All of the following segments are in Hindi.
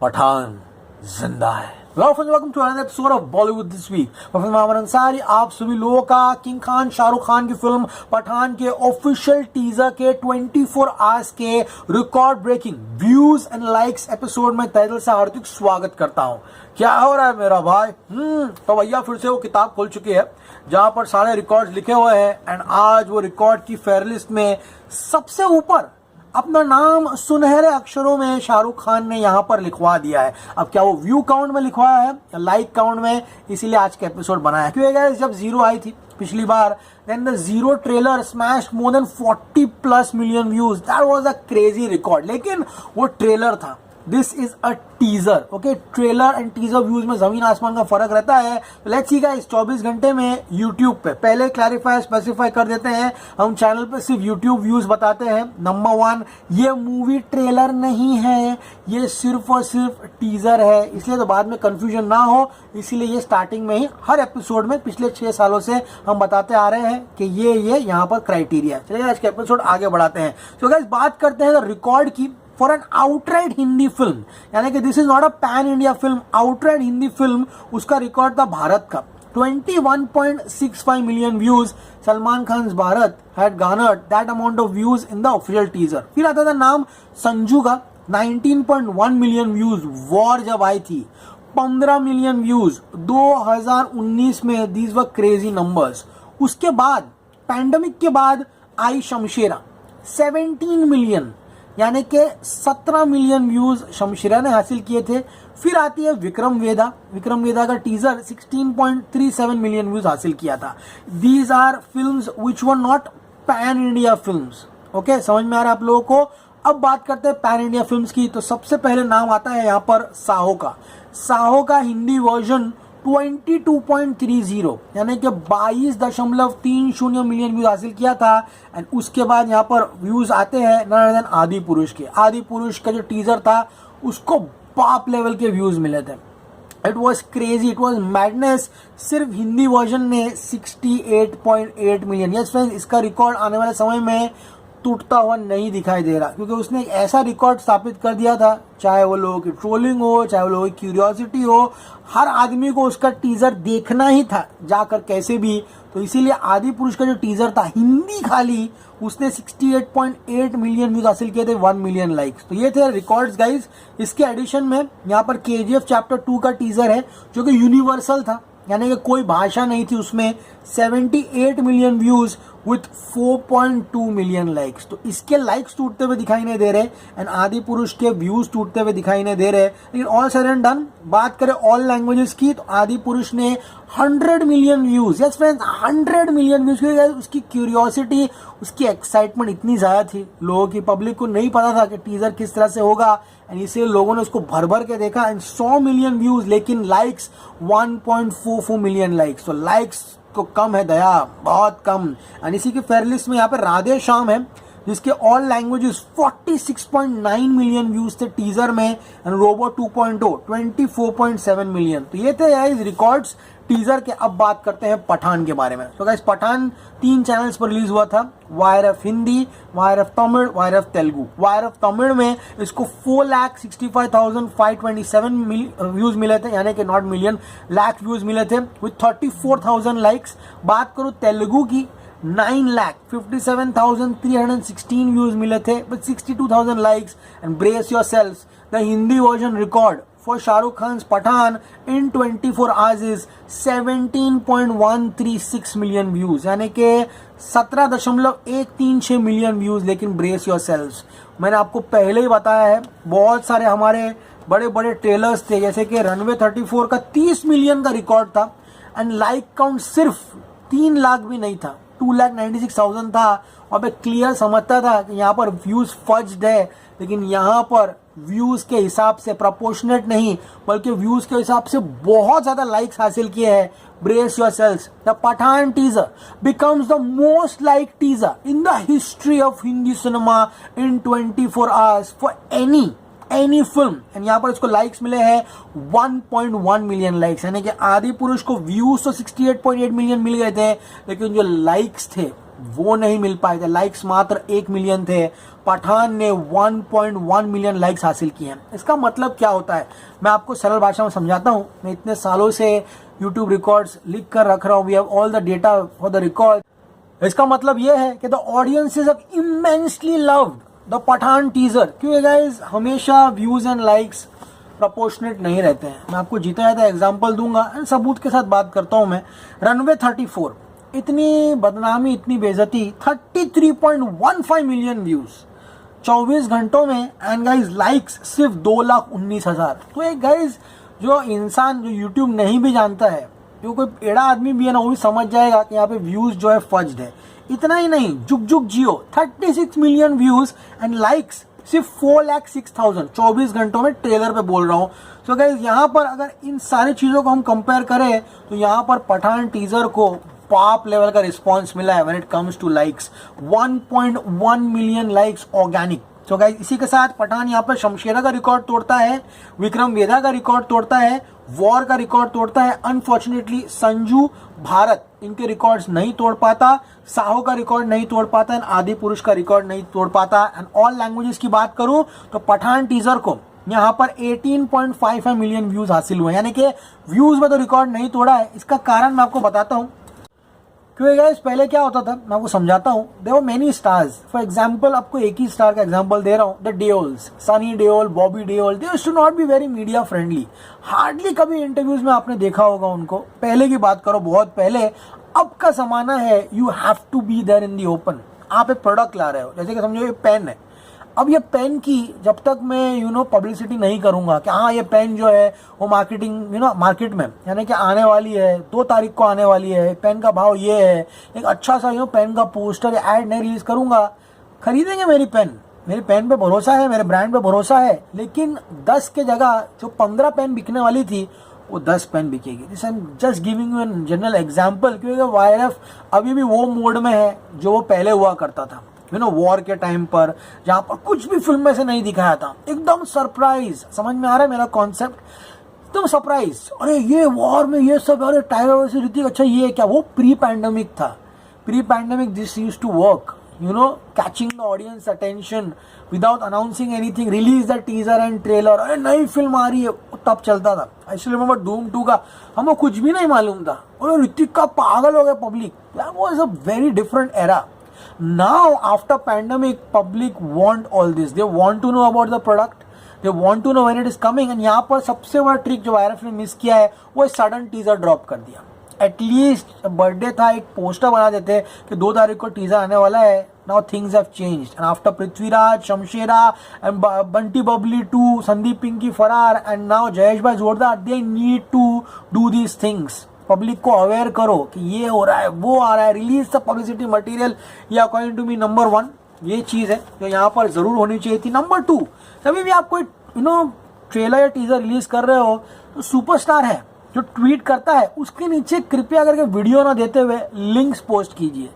पठान जिंदा है। Welcome to another episode of Bollywood this week. Mohammad Ansari आप सभी लोगों का किंग खान शाहरुख खान की फिल्म पठान के ऑफिशियल टीजर के 24 आवर्स के record breaking views and likes episode में तहे दिल से हार्दिक स्वागत करता हूं। क्या हो रहा है मेरा भाई? तो भैया फिर से वो किताब खोल चुकी है जहां पर सारे रिकॉर्ड्स लिखे हुए हैं एंड आज वो रिकॉर्ड की फेयरलिस्ट में सबसे ऊपर अपना नाम सुनहरे अक्षरों में शाहरुख खान ने यहां पर लिखवा दिया है। अब क्या वो व्यू काउंट में लिखवाया है या लाइक काउंट में, इसीलिए आज का एपिसोड बनाया है। क्योंकि गाइस जब जीरो आई थी पिछली बार, then the zero trailer smashed more than 40+ million views. That was a crazy record. लेकिन वो ट्रेलर था, this is a teaser. Okay, trailer and teaser views में जमीन आसमान का फर्क रहता है। लेट्स सी गाइस 24 घंटे में यूट्यूब पे पहले क्लैरिफाई स्पेसिफाई कर देते हैं, हम चैनल पे सिर्फ यूट्यूब व्यूज बताते हैं। नंबर 1, ये मूवी ट्रेलर नहीं है, ये सिर्फ और सिर्फ टीजर है, इसलिए तो बाद में कंफ्यूजन ना हो, इसीलिए ये स्टार्टिंग में ही हर एपिसोड में पिछले 6 सालों से हम बताते आ रहे हैं कि ये यहाँ पर क्राइटेरिया है। चलिए आज के एपिसोड आगे बढ़ाते हैं। तो गाइस बात करते हैं रिकॉर्ड की for an outright Hindi film, यानी कि this is not a pan India film, outright Hindi film. उसका रिकॉर्ड था भारत का 21.65 million views. Salman Khan Bharat had garnered that amount of views in the official teaser. फिर आता था नाम संजू का 19.1 मिलियन व्यूज। वॉर जब आई थी 15 मिलियन व्यूज 2019 में, दीज वर क्रेजी नंबर्स। उसके बाद पैंडेमिक के बाद आई शमशेरा 17 मिलियन, यानी कि 17 मिलियन व्यूज शमशेरा ने हासिल किए थे। फिर आती है विक्रम वेदा। विक्रम वेदा का टीजर 16.37 मिलियन व्यूज हासिल किया था। These are films which were not pan India films. Okay, समझ में आ रहा है आप लोगों को? अब बात करते हैं पैन इंडिया फिल्म्स की। तो सबसे पहले नाम आता है यहाँ पर साहो का। साहो का हिंदी वर्जन 22.30 यानी कि 22.30 मिलियन व्यूज हासिल किया था। एंड उसके बाद यहाँ पर व्यूज आते हैं नर देन आदि पुरुष के। आदि पुरुष का जो टीजर था उसको बाप लेवल के व्यूज मिले थे। It was crazy, it was madness. सिर्फ हिंदी वर्जन ने 68.8 मिलियन। यस फ्रेंड्स, इसका रिकॉर्ड आने वाले समय में टूटता हुआ नहीं दिखाई दे रहा, क्योंकि उसने एक ऐसा रिकॉर्ड स्थापित कर दिया था, चाहे वो लोगों की ट्रोलिंग हो, चाहे वो लोगों की क्यूरियोसिटी हो, हर आदमी को उसका टीजर देखना ही था जाकर कैसे भी। तो इसीलिए आदि पुरुष का जो टीजर था हिंदी खाली, उसने 68.8 मिलियन व्यूज हासिल किए थे, 1 मिलियन लाइक्स। तो ये थे रिकॉर्ड्स गाइज। इसके एडिशन में यहाँ पर KGF चैप्टर 2 का टीजर है जो कि यूनिवर्सल था, यानी कि कोई भाषा नहीं थी उसमें। 78 million views with 4.2 million likes. तो इसके लाइक्स टूटते हुए दिखाई नहीं दे रहे एंड आदि पुरुष के व्यूज टूटते हुए दिखाई नहीं दे रहे। लेकिन ऑल सेड एंड डन, बात करें ऑल लैंग्वेजेस की, तो आदि पुरुष ने 100 million views. Yes friends, 100 million views. उसकी क्यूरियोसिटी, उसकी एक्साइटमेंट इतनी ज्यादा थी, लोगों की, पब्लिक को नहीं पता था कि टीजर किस तरह से होगा, एंड इसलिए लोगों ने उसको भर भर के देखा। एंड 100 मिलियन व्यूज, लेकिन लाइक्स 1.44 मिलियन लाइक्स। तो लाइक्स तो कम है दया, बहुत कम। एंड इसी के फेयरलिस्ट में यहाँ पे राधे श्याम है जिसके ऑल लैंग्वेजेस 46.9 मिलियन व्यूज थे टीजर में। And Robo 2.0 24.7 million. तो ये थे गाइस रिकॉर्ड्स टीजर के। अब बात करते हैं पठान के बारे में। तो गाइस पठान 3 चैनल्स पर रिलीज हुआ था, YRF Hindi, YRF Tamil, YRF Telugu. YRF Tamil में इसको 4,65,527 व्यूज मिले थे, यानी कि नॉट मिलियन, लाख व्यूज मिले थे विथ 34,000 लाइक्स। बात करूं तेलुगु की, 9,57,316 व्यूज मिले थे with 62,000 likes. And brace yourselves, the Hindi version record for Shah Rukh Khan's Pathan in 24 hours is 17.136 million views, यानी कि 17.136 मिलियन व्यूज। लेकिन ब्रेस योरसेल्व्स, मैंने आपको पहले ही बताया है, बहुत सारे हमारे बड़े बड़े ट्रेलर्स थे, जैसे कि रनवे 34 का 30 मिलियन का रिकॉर्ड था एंड लाइक काउंट सिर्फ 3 लाख भी नहीं था, 2,96,000 था। और मैं क्लियर समझता था कि यहाँ पर व्यूज फज्ड है, लेकिन यहाँ पर व्यूज के हिसाब से प्रोपोर्शनेट नहीं, बल्कि व्यूज के हिसाब से बहुत ज्यादा लाइक्स हासिल किए हैं। Brace yourselves, the Pathaan teaser becomes the most liked teaser in the history of Hindi cinema in 24 hours for any film। And यहाँ पर इसको लाइक्स मिले हैं 1.1 मिलियन लाइक्स, यानी कि आदि पुरुष को व्यूज तो 68.8 मिलियन मिल गए थे, लेकिन जो लाइक्स थे वो नहीं मिल पाए थे। लाइक्स मात्र 1 मिलियन थे। पठान ने 1.1 मिलियन लाइक्स हासिल किए हैं। इसका मतलब क्या होता है, मैं आपको सरल भाषा में समझाता हूँ। मैं इतने सालों से यूट्यूब रिकॉर्ड्स लिख कर रख रहा हूँ, we have all the data for the record. इसका मतलब यह है कि the audiences have immensely loved the Pathaan teaser. क्योंकि गाइस हमेशा व्यूज एंड लाइक्स प्रोपोर्शनेट नहीं रहते हैं। मैं आपको जीता जाता एग्जांपल दूंगा एंड सबूत के साथ बात करता हूं मैं। रनवे 34, इतनी बदनामी, इतनी बेइज्जती, 33.15 मिलियन व्यूज 24 घंटों में, एंड गाइज लाइक्स सिर्फ 2,19,000। तो एक गाइज जो इंसान जो यूट्यूब नहीं भी जानता है, जो कोई एड़ा आदमी भी है ना, वो भी समझ जाएगा कि यहाँ पे व्यूज जो है फज्ड है। इतना ही नहीं, जुग जुग जियो 36 मिलियन व्यूज एंड लाइक्स सिर्फ 4,06,000 24 घंटों में, ट्रेलर पे बोल रहा हूँ। सो गाइज यहाँ पर अगर इन सारी चीजों को हम कंपेयर करें तो यहाँ पर पठान टीजर को टॉप लेवल का रिस्पॉन्स मिला है when it comes two likes, 1.1 million likes organic. So guys इसी के साथ पठान यहाँ पर शमशेरा का रिकॉर्ड तोड़ता है, विक्रम वेदा का रिकॉर्ड तोड़ता है, वॉर का रिकॉर्ड तोड़ता है। अनफॉर्चुनेटली संजू भारत इनके रिकॉर्ड्स नहीं तोड़ पाता, साहो का रिकॉर्ड नहीं तोड़ पाता, एंड आदि पुरुष का रिकॉर्ड नहीं तोड़ पाता। एंड ऑल लैंग्वेजेस की बात करूं तो पठान टीजर को यहाँ पर 18.55 मिलियन व्यूज हासिल हुए, यानी कि व्यूज में तो रिकॉर्ड नहीं तोड़ा है। इसका कारण मैं आपको बताता हूँ। क्योंकि गाइस पहले क्या होता था, मैं आपको समझाता हूँ। There were many stars, for example आपको एक ही स्टार का एग्जांपल दे रहा हूँ, the Deols, Sunny Deol, Bobby Deol. They used to not be very media friendly, hardly कभी इंटरव्यूज में आपने देखा होगा उनको। पहले की बात करो, बहुत पहले। अब का जमाना है, you have to be there in the open. आप एक प्रोडक्ट ला रहे हो, जैसे कि समझो ये पेन है। अब ये पेन की जब तक मैं पब्लिसिटी नहीं करूंगा कि हाँ ये पेन जो है वो मार्केटिंग मार्केट में यानी कि आने वाली है, 2 तारीख को आने वाली है, पेन का भाव ये है, एक अच्छा सा पेन का पोस्टर या एड नहीं रिलीज करूंगा, खरीदेंगे मेरी पेन। मेरी पेन पे भरोसा है, मेरे ब्रांड पे भरोसा है। लेकिन 10 के जगह जो 15 पेन बिकने वाली थी वो 10 पेन बिकेगी। This I am just giving you an general example, क्योंकि वायरएफ अभी भी वो मोड में है जो वो पहले हुआ करता था। वॉर के टाइम पर, जहां पर कुछ भी फिल्म में से नहीं दिखाया था, एकदम सरप्राइज। समझ में आ रहा है मेरा कॉन्सेप्ट? एकदम सरप्राइज, अरे ये वॉर में ये सब, अरे टाइगर वर्सेस ऋतिक, अच्छा ये क्या? वो प्री पैंडेमिक था। Pre pandemic this used to work, catching the audience attention without announcing anything, release the teaser and trailer, अरे नई फिल्म आ रही है, तब चलता था। आई स्टिल रिमेंबर धूम 2 का हमको कुछ भी नहीं मालूम था, और ऋतिक का पागल हो गया public. That was a very different era. Now after pandemic, public want all this. They want to know about the product. They want to know when it is coming. And यहाँ पर सबसे बड़ा ट्रिक जो वायरस ने मिस किया है वो सडन टीजर ड्रॉप कर दिया। एटलीस्ट बर्थडे था, एक पोस्टर बना देते कि 2 तारीख को टीजर आने वाला है। Now things have changed. And after Prithviraj, Shamshera and Bunty Babli 2, Sandeep Pinky फरार and now जयेश भाई जोरदार, they need to do these things. Public को अवेयर करो कि ये हो रहा है, वो आ रहा है, रिलीज द पब्लिसिटी मटेरियल। ये अकॉर्डिंग टू मी नंबर 1 ये चीज है जो यहाँ पर जरूर होनी चाहिए थी। नंबर 2, कभी भी आप कोई ट्रेलर या टीजर रिलीज कर रहे हो तो सुपरस्टार है जो ट्वीट करता है, उसके नीचे कृपया करके वीडियो ना देते हुए लिंक्स पोस्ट कीजिए।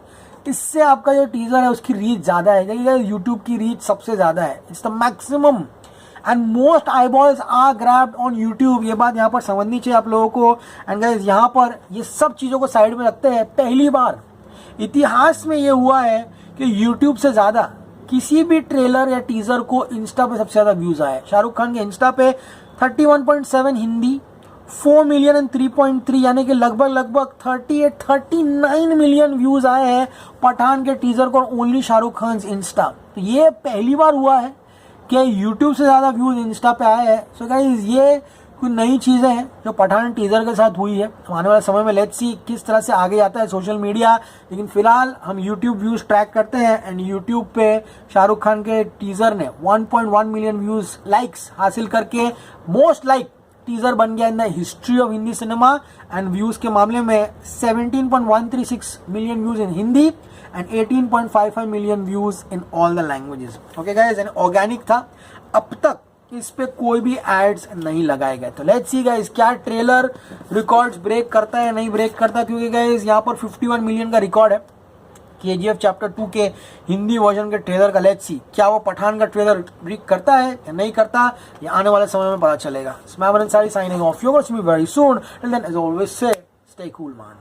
इससे आपका जो टीजर है उसकी रीच ज्यादा है। यूट्यूब की रीच सबसे ज्यादा है, it's the maximum and most eyeballs are grabbed on YouTube. ये बात यहाँ पर समझनी चाहिए आप लोगों को। एंड गाइस यहाँ पर ये सब चीजों को साइड में रखते हैं, पहली बार इतिहास में ये हुआ है कि यूट्यूब से ज्यादा किसी भी ट्रेलर या टीजर को इंस्टा पे सबसे ज्यादा व्यूज आए। शाहरुख खान के इंस्टा पे 31.7 हिंदी, 4 मिलियन एंड 3.3 यानी कि लगभग 39 मिलियन व्यूज आए हैं पठान के टीजर को ओनली शाहरुख खान इंस्टा। तो ये पहली बार हुआ है कि यूट्यूब से ज्यादा व्यूज इंस्टा पे आए हैं। सो गाइस ये कुछ नई चीजें हैं जो पठान टीजर के साथ हुई है। आने वाले समय में लेट्स सी किस तरह से आगे जाता है सोशल मीडिया। लेकिन फिलहाल हम यूट्यूब व्यूज ट्रैक करते हैं एंड यूट्यूब पे शाहरुख खान के टीजर ने 1.1 मिलियन व्यूज लाइक्स हासिल करके मोस्ट लाइक टीजर बन गया in the history of Hindi cinema. And views के मामले में 17.136 million views in Hindi and 18.55 million views in all the languages. Okay guys, and organic था। अब तक इस पे कोई भी एड्स नहीं लगाए गए। तो लेट्स सी गाइस क्या ट्रेलर रिकॉर्ड्स ब्रेक करता है नहीं ब्रेक करता, क्योंकि गाइस यहाँ पर 51 मिलियन का रिकॉर्ड है KGF चैप्टर 2 के हिंदी वर्जन के ट्रेलर का। लेट्स सी क्या वो पठान का ट्रेलर ब्रेक करता है या नहीं करता, ये आने वाले समय में पता चलेगा। मैं Aman Ansari signing off, you will see me very soon. Till then as always say stay cool man.